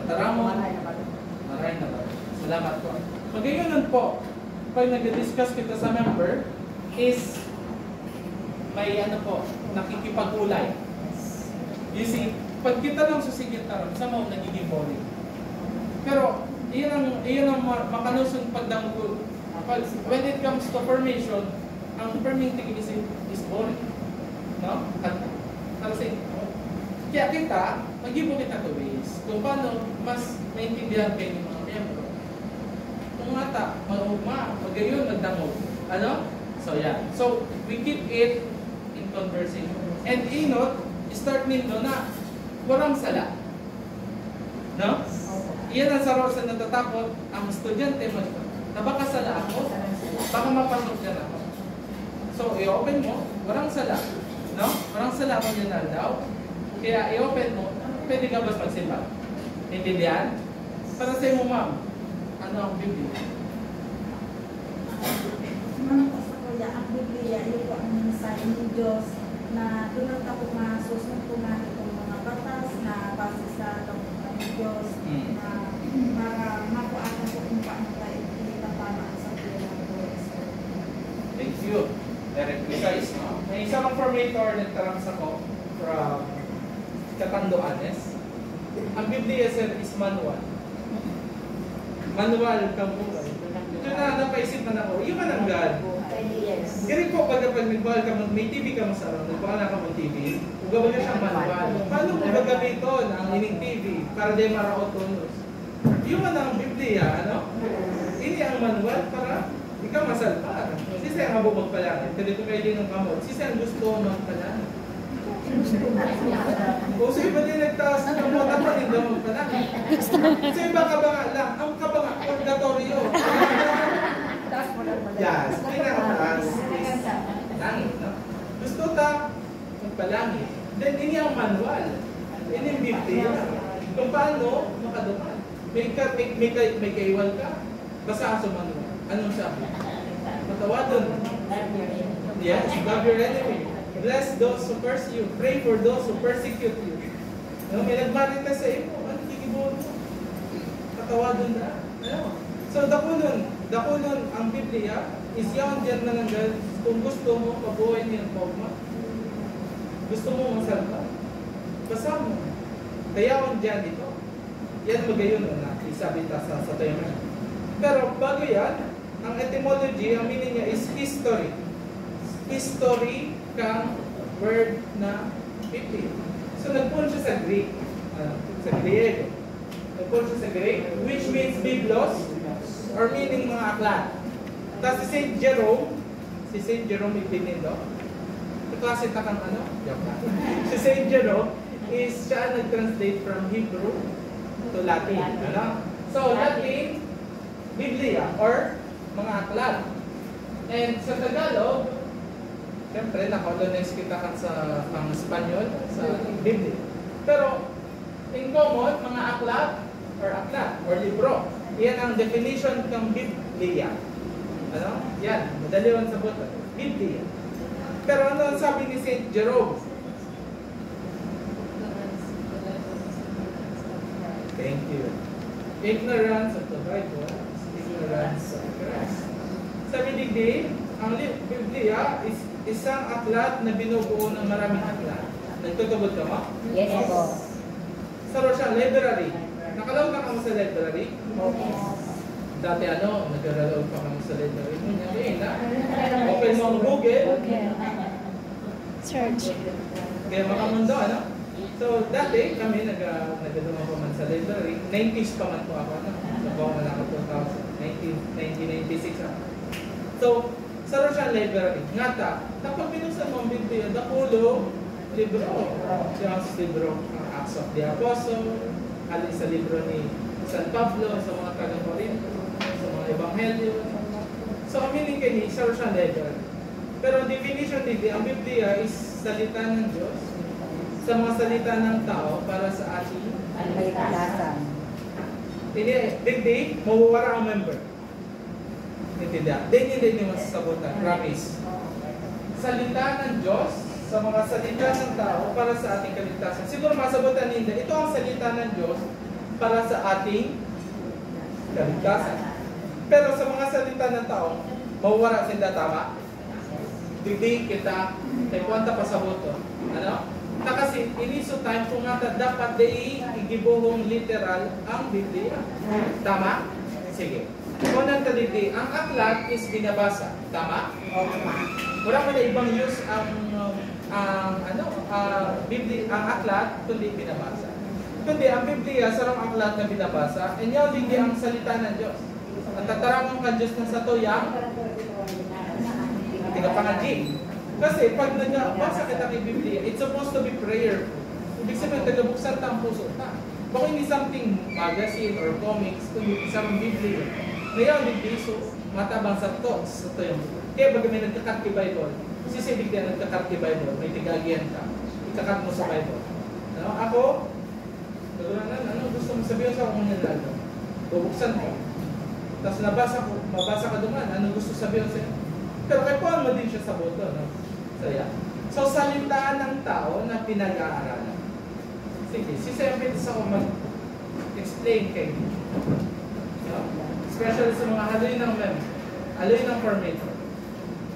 Taramo. Maray na ba? Salamat po. Magayon po, pag nag-discuss kita sa member, is may ano po, nakikipag-ulay. You see, pag kita lang susigit tarang, sa mga nagiging boring. Pero, iyan ang makalusong pagdanggol. When it comes to formation, ang fermenting is boring. No? Kasi, kaya kita, mag-ibo kita to ways. Kung paano, mas maintindihan kayo ng mga miyembro. Kung mata, mag-ugma, magayon, magdangog. Ano? So, yeah. So, we keep it in conversation. And inot, start nindo na walang sala. No? Iyan ang saraw sa natatakot, ang estudyante mo, na baka sala ako, baka mapasok dyan ako. So, i-open mo, walang sala. No? Walang sala kung yun daw. Kaya i-open mo, pwede ka ba magsimba? Intindihan? Para sa mo, ma'am, ano ang Biblia? Mga sa kuya, ang Biblia, ito po ang mensahe ng Diyos na doon ako masusunod po na itong mga batas na base sa doktrina ng Diyos na para makuhaan po kung paano tayo pinitapamaan sa buhay ng Diyos. Thank you. Very precise, no? May isang formator na tarang ako from Catanduanes. Ang Biblia, sir, is manual. Manual kang buhay. Ito na, napaisip na ako, yung man ang God. Ganun po, pag nagbuhal ka, may TV ka mo sa araw, nagbuhal na ka mo TV, huwag ba siyang manual. Paano mo gagamiton ang ining TV para di maraotonos? Yung man ang Biblia, ano? Ini ang manual para ikaw masalpa. Sisi ang mabubog pala. Dito kayo din ng kamot. Sisi ang gusto mo pala. O sa iba din nagtaas ng kamot at panindamot pala. Sa iba kabanga lang. Ang kabanga, purgatorio. Yes, pinakataas. Langit, no? Gusto ta magpalangit. Then, ini ang manual. Ini ang Biblia. Kung paano makaduman. May kaiwal ka. Basa sa manual. Anong sabi? Matawadon. Yes, love your enemy. Bless those who curse you. Pray for those who persecute you. No, may nagmarita sa iyo. Ano kikibuon mo? Matawadon na. Ano? So, dakunon ang Biblia is yaon dyan na nanggal kung gusto mo pabuhay niyang pogma. Gusto mo masalpa. Basa mo. Kayaon dyan ito. Yan magayon na isabi ta sa tayo na. Pero bago yan, ang etymology, ang meaning niya is history. History kang word na Biblia. So nagpunta siya sa Greek, sa Griego. Nagpunta siya sa Greek, which means Biblos, or meaning mga aklat. Tapos si Saint Jerome Ipinido, klase takang ano? Si Saint Jerome is siya nag-translate from Hebrew to Latin. Ano? So Latin, Biblia, or mga aklat. And sa Tagalog, siyempre, na-colonize kita kan sa Espanyol, sa Biblia. Pero, in common, mga aklat, or libro. Yan ang definition ng Biblia. Ano? Yan, madali lang sa buto. Biblia. Pero ano ang sabi ni Saint Jerome? Thank you. Ignorance of the Bible is ignorance of Christ. Sabi digdi, ang Biblia is isang aklat na binubuo ng maraming aklat. Nagtutubod ka mo? Yes po. Saro siya library. Nakaload na kami sa library? Dati nag-load pa kami sa library. Ngayon na. Open mo ang Google. Search. Kaya makamundo, So, dati kami nag-dumang pa man sa library. 90s pa man po ako, Nabaw man ako 1996. So, sa Russian library, ngata, kapag binuksan mo ang Biblia, dakulo, libro, John's libro, Acts of the Apostle, alin sa libro ni San Pablo, sa mga taga-Corinto, sa mga Ebanghelyo. So, aminin kayo ni sa Russian library. Pero ang definition nito, ang Biblia is salita ng Diyos sa mga salita ng tao para sa ating hindi, mawawara ang member. Hindi masasabutan. Promise. Salita ng Diyos sa mga salita ng tao para sa ating kaligtasan. Siguro masabutan ninyo, ito ang salita ng Diyos para sa ating kaligtasan. Pero sa mga salita ng tao, mawawara sila, tama? Hindi kita, kwanta pa sa boto. Na kasi iniso time kung nga dapat igibuhong literal ang Biblia. Tama? Sige. Unang taliti, ang aklat is binabasa. Tama? Wala mo na ibang use Biblia, ang aklat, kundi binabasa. Kundi ang Biblia, sarang aklat na binabasa, and yaw hindi ang salita ng Diyos. Ang tatarangon ka Diyos ng satuyang, tigapangaji. Kasi pag nagbasa kita ng Biblia, it's supposed to be prayer. Ibig sabihin, tagabuksan ta ang puso ta. Baka hindi something magazine or comics, kundi isang Biblia. Ngayon, Biblia, so matabang sa thoughts. Ito yung, kaya baga may nagkakat kay Bible, sisibig ka nagkakat kay Bible, may tigagian ka, ikakat mo sa Bible. Ako, gusto mo sabihin sa akong nilalo? Bubuksan mo. Tapos mabasa ka duman, ano gusto sabihin sa'yo? Pero kay Paul mo din siya sa boto, So, salitaan ng tao na pinag-aaralan. Sige, sisempit ako mag-explain kayo. Especially sa mga haloy ng formator.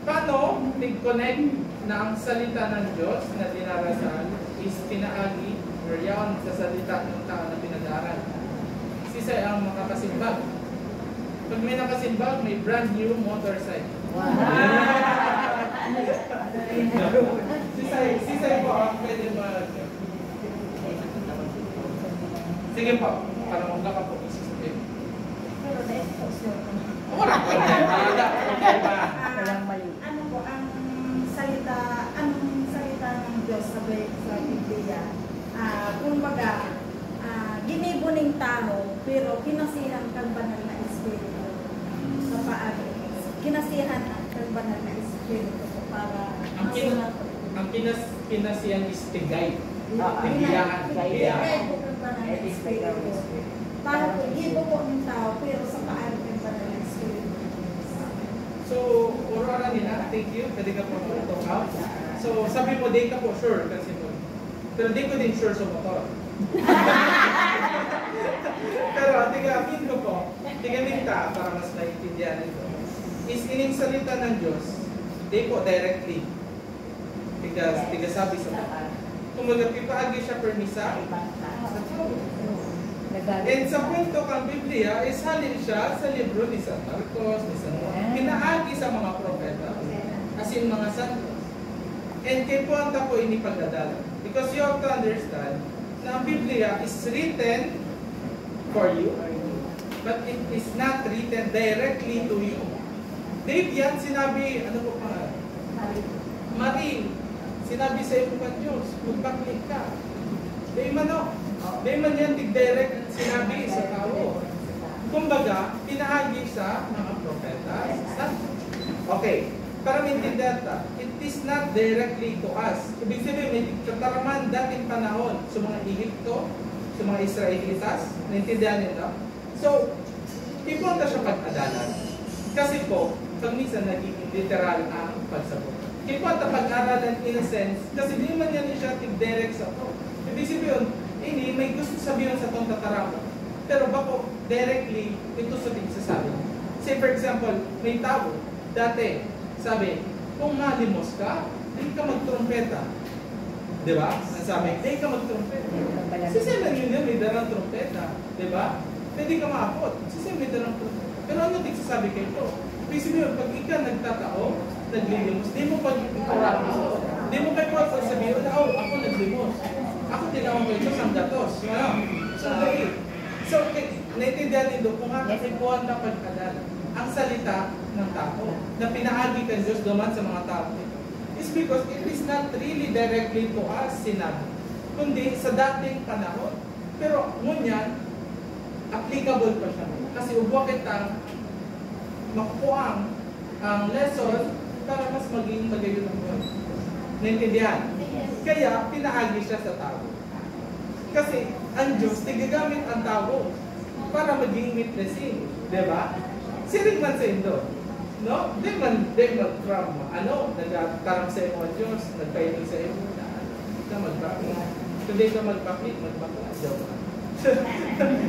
Paano nag-connect na ang salita ng Diyos na dinarasan is pinaagi or yaon sa salita ng tao na pinag-aaral? Sisay ang makakasimbag. Pag may nakasimbag, may brand new motorcycle. Sisay po ang pwede mag... Sige po, para magkaka po isisipin. Pero na-expose yun. Wala po. Ano po ang salita ng Diyos sa Biblia? Kumbaga, ginibuning tao, pero kinasihan kang banal na espiritu. Sa paano? Kinasihan kang banal na espiritu para masulat. Ang kinasihan is tigay. Tigay po kang banal na espiritu. Para po, gibo po ng tao, pero sa paano kang banal na espiritu. So, urara nila, thank you. Pwede ka po talk out. So, sabi mo, di ka po sure kasi mo. Pero di ko din sure sa motor. Pero, tigapin ko po. Tigaminta para mas naiintindihan ito. Is ining salita ng Diyos, di po directly. Tigasabi sa mga. Kung magpipaagi siya permisa, sa tao. And sa kwento kang Biblia, is halin siya sa libro ni San Marcos, ni San Juan. Pinaagi sa mga propeta, as in mga santos. And kay Puanta po inipagdadala. Because you have to understand na ang Biblia is written for you, but it is not written directly to you. Dave yan, sinabi, ano po pa? Marie, sinabi sa iyo ng Diyos, magpaklik ka. Dave man yan, direct sinabi sa tao. Kumbaga, pinaagi sa mga propeta. Okay, para maintindihan ta, it is not directly to us. Ibig sabihin, may kataraman dating panahon sa mga Egypto, sa mga Israelitas, naintindihan nila. So, ipunta siya pag-adalan. Kasi po, pag minsan naging literal ang pagsabot. Ipunta pag-aralan in a sense, kasi di man yan siya direct sa to. Ibig sabihin, ini may gusto sabihin sa itong tatarako. Pero bako directly, ito sa tigsasabi. Say for example, may tao, dati, sabi, kung malimos ka, hindi ka magtrumpeta. Di ba? Ang sabi, di ka mag-trumpet. Si Semen yun may darang trumpeta. Di ba? Pwede ka maabot. Si Semen may darang trumpeta. Pero ano din sasabi kayo ito? Ibig mo, pag ikaw nagtatao, naglilimos, di mo di mo kayo sasabihin, oh, ako naglimos. Ako tinawag ko ito sang gatos. So, so, naintindihan nito kung nga kasi po ang napagkadal ang salita ng tao na pinaagi kan Diyos duman sa mga tao is because it is not really directly to us sinabi, kundi sa dating panahon. Pero ngunyan, applicable pa siya. Kasi ubwa kita makukuha ang lesson para mas maging magayon ang buhay. Naintindihan? Kaya pinaagi siya sa tao. Kasi ang Diyos, tigagamit ang tao para maging witnessing. Diba? Siring man sa Indo. No? Di man from, nagtarang sa iyo ang Diyos, nagpainig sa iyo, na magpapit. Kundi ka magpapit, joke.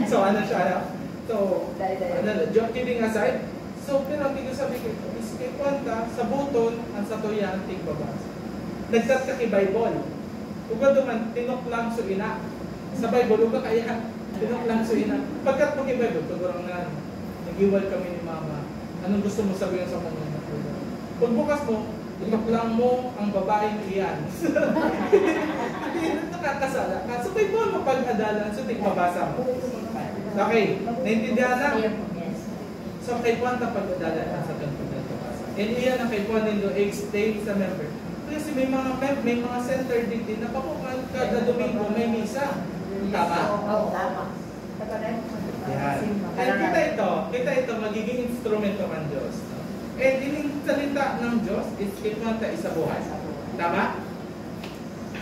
So ano siya? So, kidding aside, so pero ang sabi ko, is kwanta sa buton, ang satuyan, tigbabas. Nagtat ka kay Bible. Uga duman, tinok lang so ina. Sa Bible, uga kaya, tinok lang so ina. Pagkat mo kay Bible, tugurang na, nag-iwal kami ni Mama. Anong gusto mo sabihin sa mga pagbukas mo, itaklang mo ang babaeng iyan. Hindi nakakasala ka. So, may buwan mo pag-adalan, so tigbabasa mo. Okay, naintindihan na? So, kay Puanta pag-adalan ka sa pag-adalan. And iyan ang kay Puanta nito, explain sa member. Kasi may mga center din na pakukan kada Domingo may misa. Tama? Oo, tama. Yan. And kita ito magiging instrumento ng Diyos. No? And ining salita ng Diyos is ikwanta isa buhay. Tama?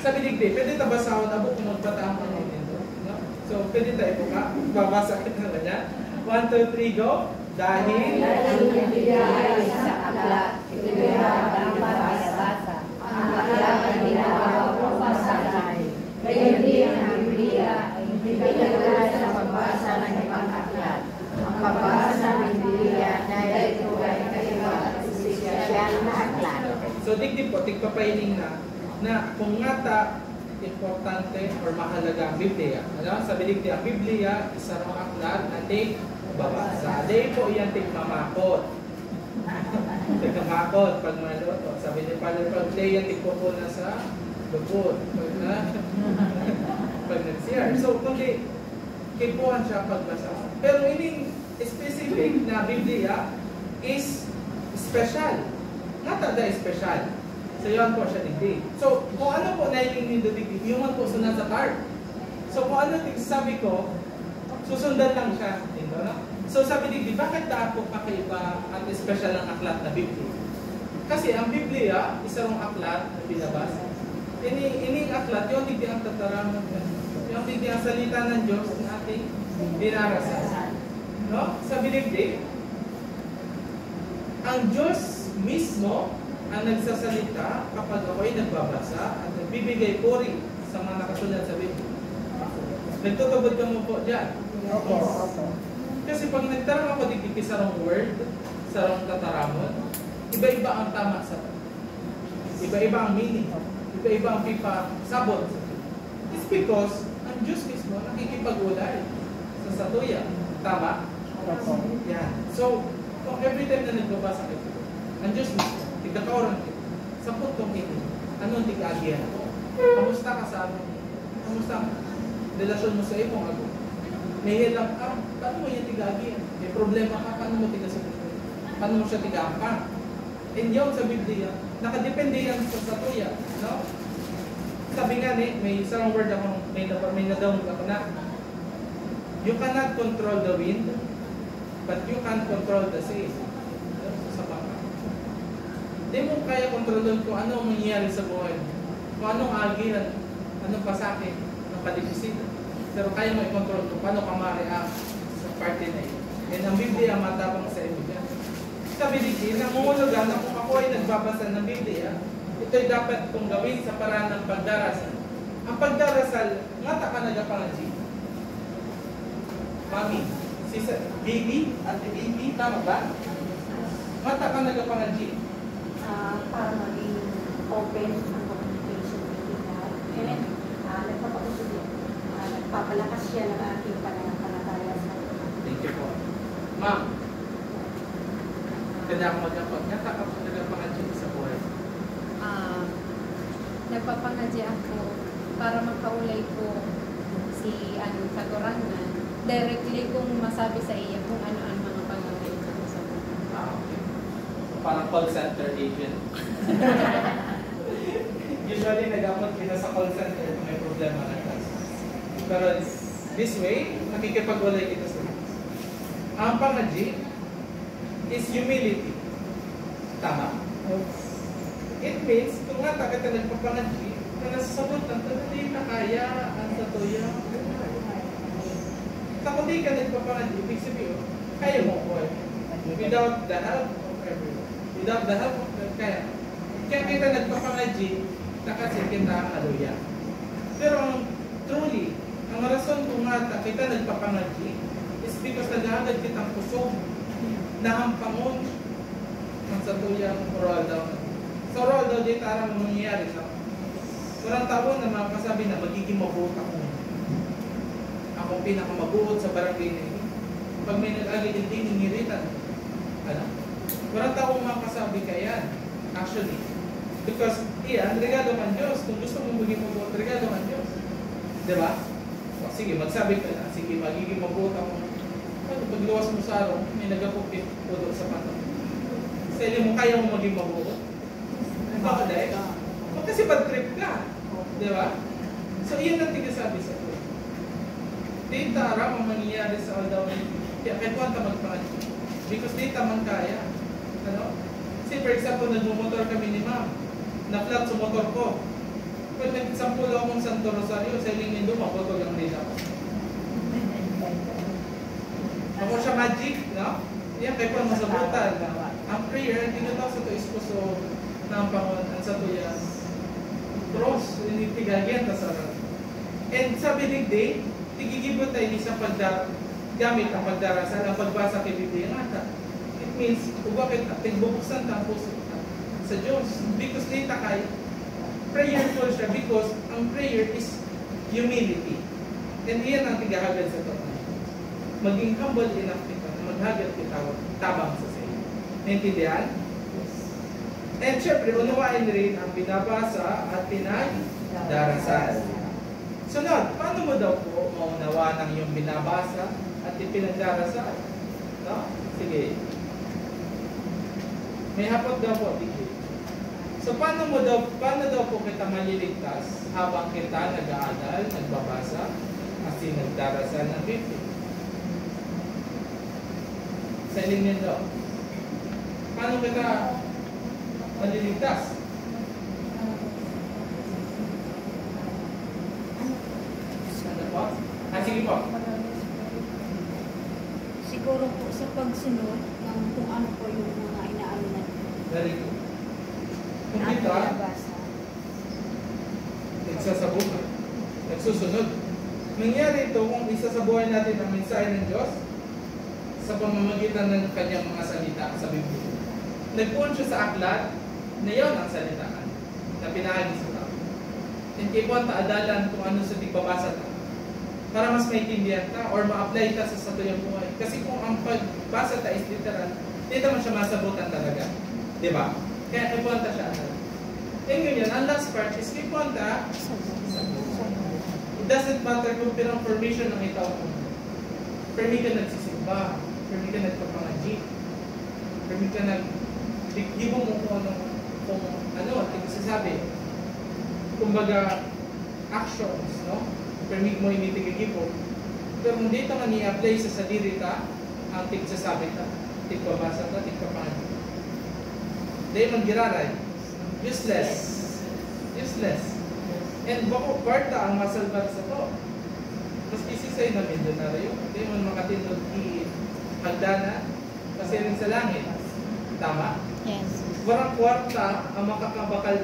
Sabi digdi, pwede ta basahon abo kung magpataang ka nito. No? So, pwede tayo po ka. Babasa kita na ganyan. 1, 2, 3, go. Dahil ay sa aklat, ito'y ang pagbasa. Ang aklat ay ginawa ko pasalay. Kaya din ang Biblia ay pinagdala sa pagbasa ng ibang aklat. Ang pagbasa ng Biblia na ito ay kaiba at espesyal na aklat. So, digdi po, tigpapailing na kung nga ta importante or mahalaga ang Biblia. Ano? Sabi digdi, ang Biblia, isa ng aklat na babasa. Day po iyan tigmamakot. Tigmamakot pag maluto. Sabi ni Father, pag day yan tigpupuna sa lupot. Pag nag-CR. So, kundi kipuhan siya pagbasa. Pero ining specific na Biblia is special. Natada special. So, yun po siya digdi. So, kung ano po nailing nindo digdi, yung po sunod sa card. So, kung ano sabi ko, susundan lang siya. No? So sabi digdi, bakit dapat kakaiba at special ang aklat na Biblia? Kasi ang Biblia, isa rong aklat na binabasa. Ining aklat, yung digdi ang tataraman. Yung digdi ang salita ng Diyos na ating dinarasan. No? Sabi digdi, ang Diyos mismo ang nagsasalita kapag ako'y nagbabasa at nagbibigay puri sa mga nakasulat sa Biblia. Nagtutubod ka mo po dyan. Kasi pag nagtarang ako digdi sa wrong word, sa wrong tataramon, iba-iba ang tama sa iba-iba ang meaning, iba-iba ang sabot. It's because ang Diyos mismo nakikipag-ulay sa satuya. Tama? Yan. So, kung every time na nagbabasa kayo, ang Diyos mismo, tigkakaoran kayo, sa puntong ito, anong tig-agyan? Kamusta ka sa amin? Kamusta ka? Relasyon mo sa ipong ako. May hirap ka, paano mo yung tigagyan? May problema ka, paano mo tigasagot? Paano mo siya tigampang? And yun sa Biblia, nakadepende yan sa satuya. No? Sabi nga may isang word ako, may na-download ako na, you cannot control the wind, but you can control the sea. Sa baka. Hindi mo kaya kontrolon kung ano mangyayari sa buhay. Kung anong agihan, anong pasakit, anong kalipisin. Pero kaya mo i-control kung paano ka ma-react sa party na ito. And ang Biblia matabang sa iyo dyan. Sabi dito, nangungulugan na kung ako ay nagbabasa ng Biblia, ito'y dapat kong gawin sa paraan ng pagdarasal. Ang pagdarasal, ngata ka nagapangaji. Mami, si baby, ate baby, tama ba? Ngata ka nagapangaji. Para maging open ang communication with God. And nagpapakusuli, nagpapalakas siya ng ating pananampalataya sa Thank you po. Ma'am, kaya ako mag-apot. Nga ako nagpapangadyo sa buhay. Nagpapangadya ako para makaulay ko si katurangan. Directly kong masabi sa iya kung ano ang mga pangangailangan ko sa buhay. Okay. So, parang call center agent. Usually, nag-apot kita sa call center kung may problema na class. Pero this way, nakikipag-ulay kita sa class. Ang pangadya is humility. Tama? It means, kung nga taka ka nagpapangadya, na nasasabot ng hindi na kaya ang tatuya. Kung di ka nagpapangadya, ibig sabihin, kaya mo po. Without the help of everyone. Without the help of everyone, kaya. Kaya kita nagpapangadya, kasi kita ang aluya. Pero truly, ang rason kung nga kita nagpapangadya, is because naghahagad kitang puso na ang pangon ng satuyang oral daw. Sa oral daw, di tarang mangyayari sa walang tao na makasabi na magiging mabuot ako. Akong pinakamabuot sa barangay na ito. Pag may nag-agad hindi ningiritan. Ano? Walang tao makasabi kaya. Actually. Because, iyan, regalo man Diyos. Kung gusto mong maging mabuot, regalo man Diyos. Diba? So, sige, magsabi ka na. Sige, magiging mabuot ako. Pagluwas mo sa araw, may nagapupit po doon sa pato. Sa ili mo, kaya mo maging mabuot. Bakit dahil? Kasi bad trip ka. Di ba? So, iyan ang tigasabi sa ko. Di tara ang mangyayari sa all down. Kaya kahit wanta magpangadyo. Because di taman kaya. Ano? Say, for example, nagmumotor kami ni ma'am. Na-flat sa motor ko. Pag nagsampulo akong Santo Rosario, sa iling nindo, makoto lang din ako. Ako siya magic, no? Yan, kaya po masabutan. Ang prayer, tinataw sa to isposo ng pangon, ang sa tuya. Cross, initigagan ta sa rat. And sabi ni Day, tigigibot tayo isang gamit ang pagdarasal, ang pagbasa kay Biblia nga. It means, kung bakit tigbubuksan ta ang puso sa Diyos. Because dita kay, prayerful siya because ang prayer is humility. And iyan ang tigahagad sa ito. Maging humble enough kita, maghagad kita tabang sa sayo. Naintindihan? And syempre, unawain rin ang binabasa at pinagdarasal. Sunod, paano mo daw po maunawa ng iyong binabasa at ipinagdarasal? No? Sige. May hapot daw po, sige. So, paano daw po kita maliligtas habang kita nag-aaral, nagbabasa, kasi nagdarasal ng Biblia? Sa iling nito, paano kita maliligtas? Ano po? Sige po. Siguro po sa pagsunod ng kung ano po yung mga inaano na Very good. Kung kita, nagsasabukan, nagsusunod. Nangyari ito kung isa sa buhay natin ang mensahe ng Diyos sa pamamagitan ng kanyang mga salita sa Biblia. Nagpuon siya sa aklat na yun ang salitaan na pinahagi sa tao. Hindi po ang taadalan kung ano sa tigbabasa ta para mas maintindihan ka or ma-apply ka sa tuyang buhay. Kasi kung ang pagbasa ta is literal, hindi naman siya masabutan talaga. Di ba? Kaya ipunta siya. E ngayon, ang last part is ipunta it doesn't matter kung pirang formation ang itaw mo. Permi ka nagsisimba, permi ka nagpapangadji, permi ka nagdibo mo kung ano, sasabi. Kumbaga, actions, no? Permi mo initigigibog. Pero kung dito man i-apply sa sadiri ka, ang tigsasabi ka, tigpabasa ka, tigpapangadji. Dahil mag-giraray, useless. Useless. And bako kwarta ang masalbar sa to. Mas isisay na milyonaryo. Dahil man makatindog hagdana, kasi rin sa langit. Tama? Yes. Warang kwarta ang makakabakal